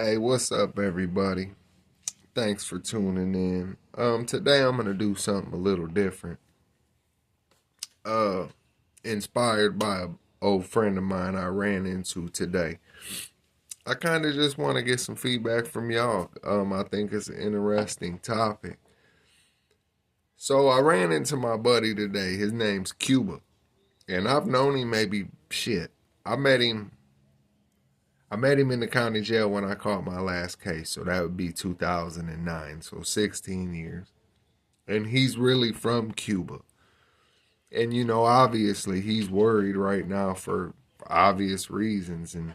Hey, what's up, everybody? Thanks for tuning in. Today I'm gonna do something a little different. Uh, Inspired by an old friend of mine I ran into today. I kind of just want to get some feedback from y'all. I think it's an interesting topic. So I ran into my buddy today. His name's Cuba, and I've known him maybe shit. I met him. I met him in the county jail when I caught my last case, so that would be 2009. So 16 years. And he's really from Cuba. And obviously he's worried right now for obvious reasons and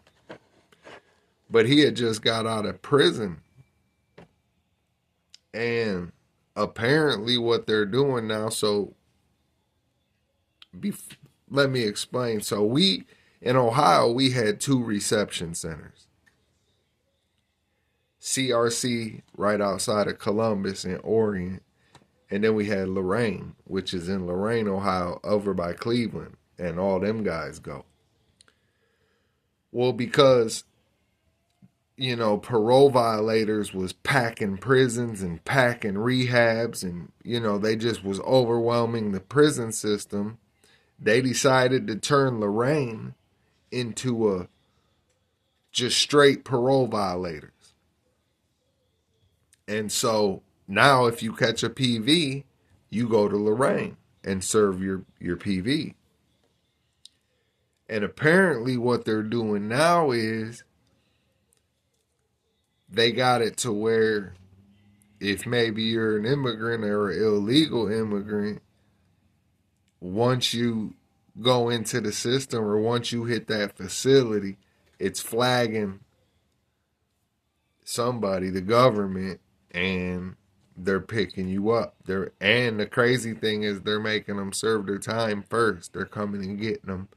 but he had just got out of prison and apparently what they're doing now be, let me explain. So we in Ohio we had two reception centers. CRC right outside of Columbus in Orient. And then we had Lorain, which is in Lorain, Ohio, over by Cleveland, and all them guys go. Well, because, parole violators was packing prisons and packing rehabs, and, they just was overwhelming the prison system, they decided to turn Lorain into a just straight parole violators. And so now if you catch a PV, you go to Lorain and serve your PV. And apparently what they're doing now is they got it to where if maybe you're an immigrant or an illegal immigrant, once you go into the system or once you hit that facility, it's flagging somebody, the government, and they're picking you up. And the crazy thing is they're making them serve their time first. They're coming and getting them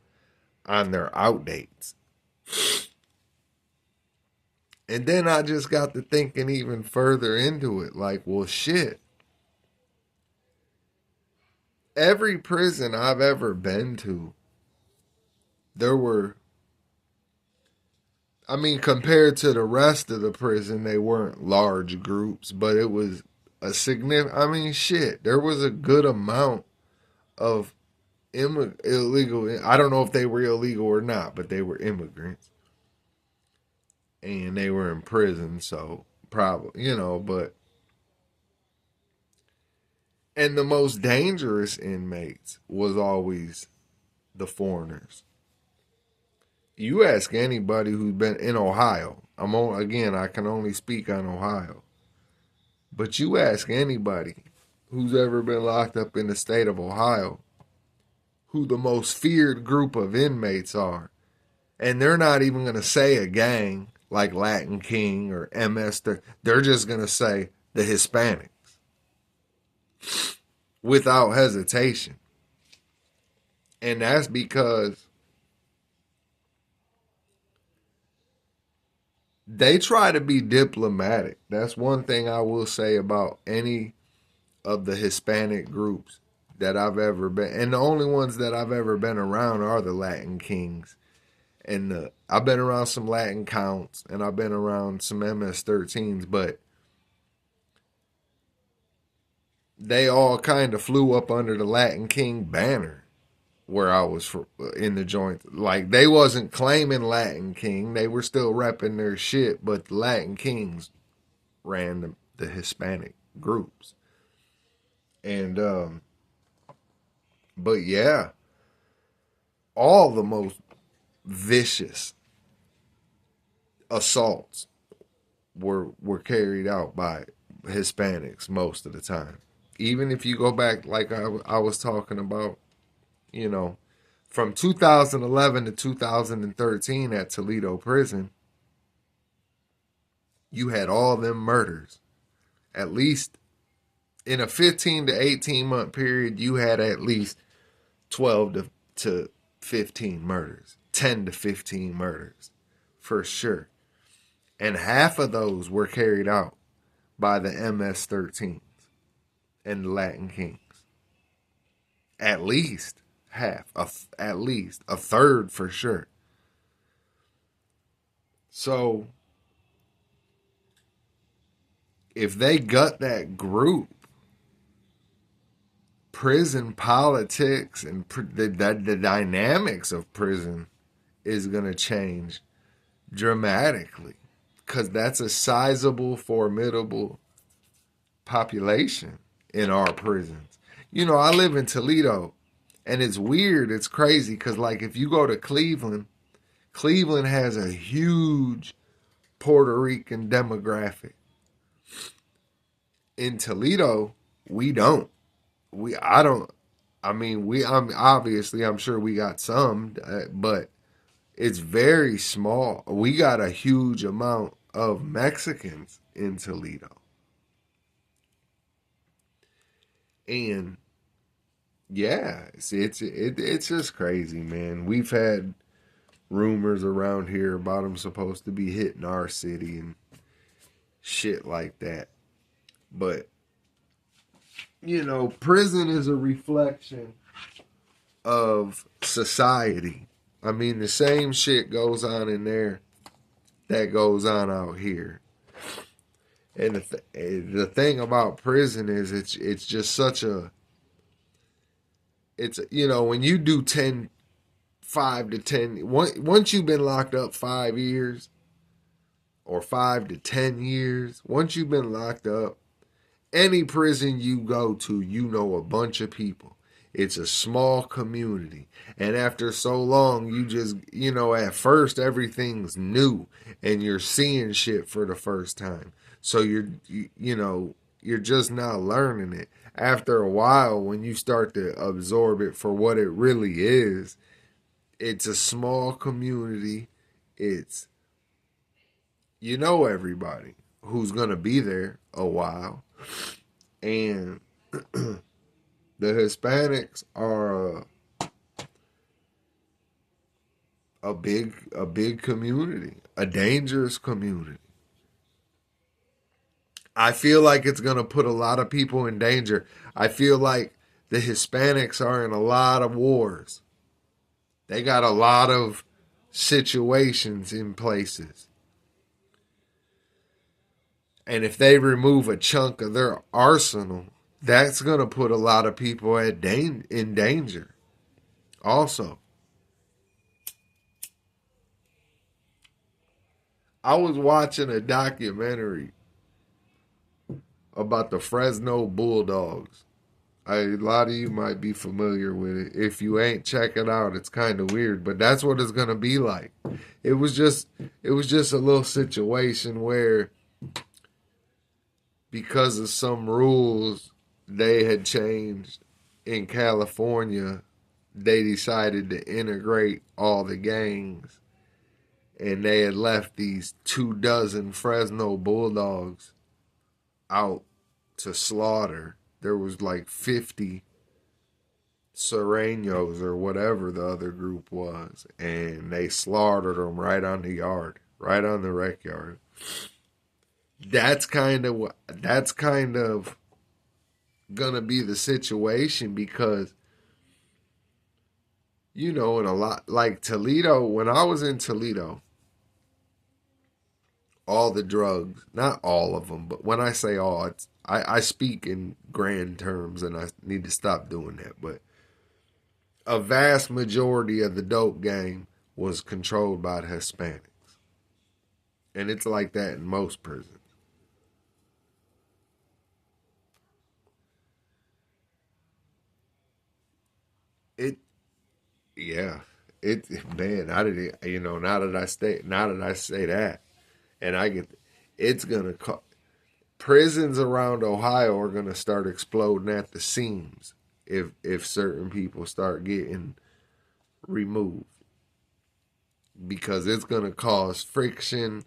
on their out dates. And then I just got to thinking even further into it. Like, well, shit. Every prison I've ever been to, there were, I mean, compared to the rest of the prison, they weren't large groups, but it was a significant, I mean, shit. There was a good amount of illegal, I don't know if they were illegal or not, but they were immigrants. And they were in prison, so probably, but and the most dangerous inmates was always the foreigners. You ask anybody who's been in Ohio. Again, I can only speak on Ohio. But you ask anybody who's ever been locked up in the state of Ohio who the most feared group of inmates are. And they're not even going to say a gang like Latin King or MS. They're just going to say the Hispanics without hesitation. And that's because they try to be diplomatic. That's one thing I will say about any of the Hispanic groups that I've ever been. And the only ones that I've ever been around are the Latin Kings. And I've been around some Latin Counts and I've been around some MS-13s, but they all kind of flew up under the Latin King banner where I was in the joint. Like, they wasn't claiming Latin King. They were still repping their shit, but the Latin Kings ran the Hispanic groups. And, but yeah, all the most vicious assaults were carried out by Hispanics most of the time. Even if you go back, like I was talking about, from 2011 to 2013 at Toledo Prison, you had all them murders. At least in a 15 to 18 month period, you had at least 12 to 15 murders, 10 to 15 murders, for sure. And half of those were carried out by the MS-13s and the Latin Kings. At least half, at least a third for sure. So if they gut that group, prison politics and the dynamics of prison is going to change dramatically, because that's a sizable, formidable population in our prisons. You know, I live in Toledo, and it's weird, it's crazy, because like if you go to Cleveland, Cleveland has a huge Puerto Rican demographic. In Toledo, we don't. I don't. I mean, I'm obviously, I'm sure we got some, but it's very small. We got a huge amount of Mexicans in Toledo. And yeah, it's just crazy, man. We've had rumors around here about them supposed to be hitting our city and shit like that. But you know, prison is a reflection of society. I mean, the same shit goes on in there that goes on out here. And the thing about prison is it's just such a, it's, you know, when you do 5 to 10, once you've been locked up 5 years or 5 to 10 years, once you've been locked up, any prison you go to, you know a bunch of people. It's a small community. And after so long, you just, you know, at first everything's new and you're seeing shit for the first time. So you know, you're just not learning it. After a while, when you start to absorb it for what it really is, it's a small community. It's, you know, everybody who's going to be there a while. And the Hispanics are a big community, a dangerous community. I feel like it's going to put a lot of people in danger. I feel like the Hispanics are in a lot of wars. They got a lot of situations in places. And if they remove a chunk of their arsenal, that's going to put a lot of people in danger also. I was watching a documentary about the Fresno Bulldogs. A lot of you might be familiar with it. If you ain't, check it out. It's kind of weird, but that's what it's going to be like. It was just a little situation where, because of some rules they had changed in California, they decided to integrate all the gangs, and they had left these 24 Fresno Bulldogs out to slaughter. There was like 50 Serenos or whatever the other group was, and they slaughtered them right on the yard, right on the rec yard. That's kind of gonna be the situation, because, you know, in a lot like Toledo, when I was in Toledo, all the drugs, not all of them, but when I say all, I speak in grand terms, and I need to stop doing that, but a vast majority of the dope game was controlled by the Hispanics. And it's like that in most prisons. It, yeah, it, man. I didn't, you know, now that I say that, and I get, it's gonna prisons around Ohio are gonna start exploding at the seams if certain people start getting removed, because it's gonna cause friction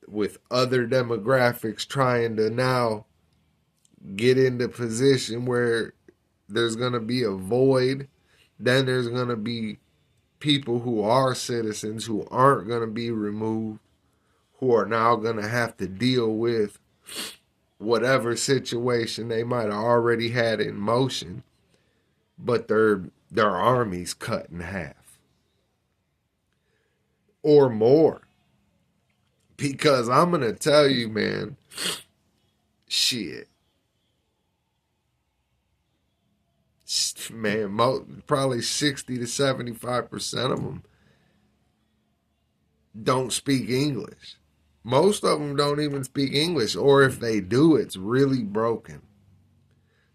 with other demographics trying to now get into position where there's going to be a void. Then there's going to be people who are citizens who aren't going to be removed, who are now going to have to deal with whatever situation they might have already had in motion, but their army's cut in half or more. Because I'm going to tell you, man, shit, man, probably 60 to 75% of them don't speak English. Most of them don't even speak English, or if they do, it's really broken.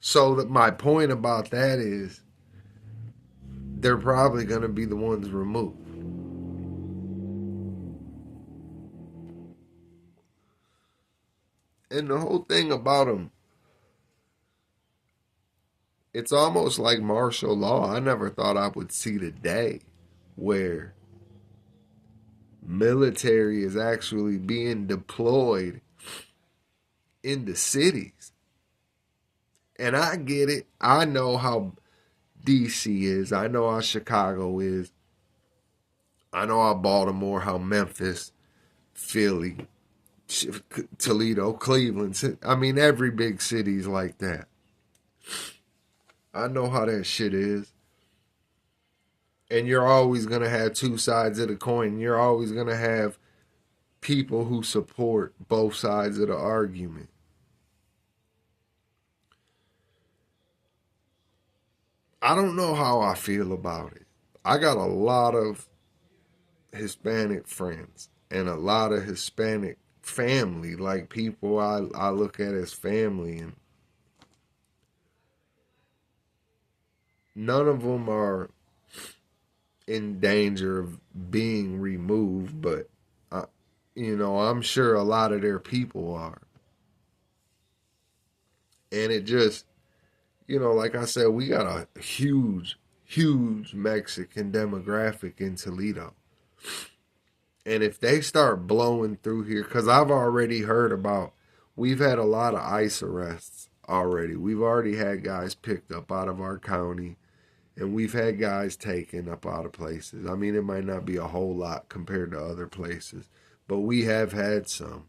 So that my point about that is they're probably going to be the ones removed. And the whole thing about them, it's almost like martial law. I never thought I would see the day where military is actually being deployed into cities. And I get it. I know how DC is. I know how Chicago is. I know how Baltimore, how Memphis, Philly, Toledo, Cleveland. I mean, every big city's like that. I know how that shit is. And you're always going to have two sides of the coin. You're always going to have people who support both sides of the argument. I don't know how I feel about it. I got a lot of Hispanic friends and a lot of Hispanic family, like people I look at as family, and none of them are in danger of being removed, but I'm sure a lot of their people are. And it just, like I said, we got a huge, huge Mexican demographic in Toledo. And if they start blowing through here, because I've already heard about, we've had a lot of ICE arrests already. We've already had guys picked up out of our county, and we've had guys taken up out of places. I mean, it might not be a whole lot compared to other places, but we have had some.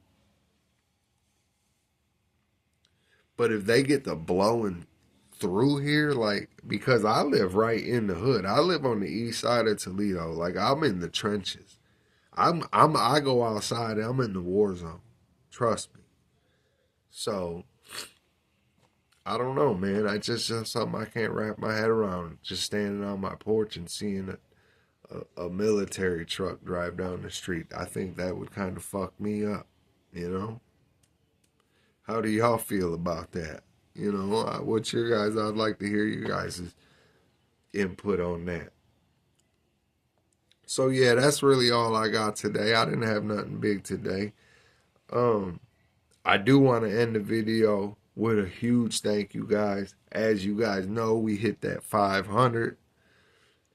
But if they get the blowing through here, like, because I live right in the hood. I live on the east side of Toledo. Like, I'm in the trenches. I go outside and I'm in the war zone. Trust me. So I don't know, man. I just something I can't wrap my head around. Just standing on my porch and seeing a military truck drive down the street. I think that would kind of fuck me up, you know? How do y'all feel about that? What's your guys? I'd like to hear you guys' input on that. So yeah, that's really all I got today. I didn't have nothing big today. I do want to end the video with a huge thank you guys. As you guys know, we hit that 500,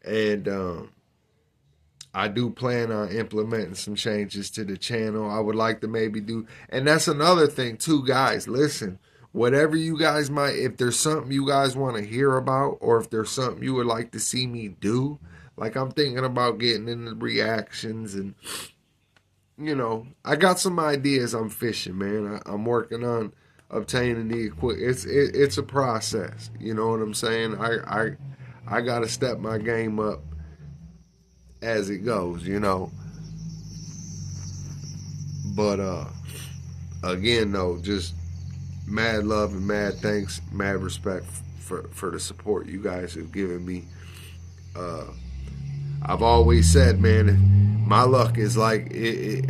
and I do plan on implementing some changes to the channel. I would like to maybe do, and that's another thing too, guys. Listen, whatever you guys might, if there's something you guys want to hear about, or if there's something you would like to see me do, like I'm thinking about getting into reactions, and I got some ideas. I'm fishing, man. I'm working on obtaining the equipment. It's a process. You know what I'm saying? I got to step my game up as it goes. But again, though, just mad love and mad thanks, mad respect for the support you guys have given me. I've always said, man, my luck is like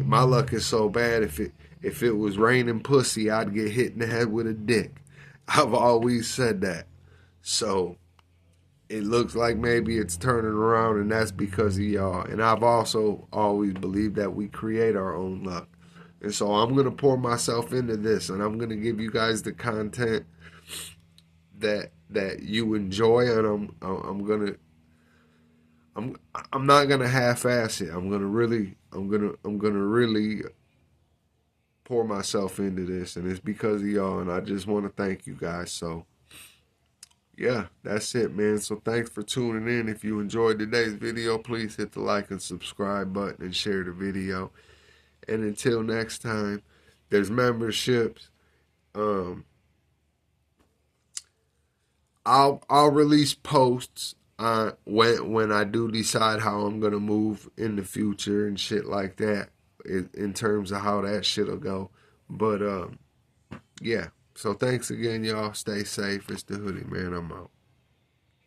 my luck is so bad. If it was raining pussy, I'd get hit in the head with a dick. I've always said that. So it looks like maybe it's turning around, and that's because of y'all. And I've also always believed that we create our own luck. And so I'm gonna pour myself into this, and I'm gonna give you guys the content that you enjoy, and I'm not gonna half-ass it. I'm gonna really pour myself into this, and it's because of y'all, and I just want to thank you guys. So yeah, that's it, man. So thanks for tuning in. If you enjoyed today's video, please hit the like and subscribe button and share the video. And until next time, there's memberships. I'll release posts when I do decide how I'm gonna move in the future and shit like that, in terms of how that shit'll go. But yeah. So thanks again, y'all. Stay safe. It's the Hoodie Man. I'm out.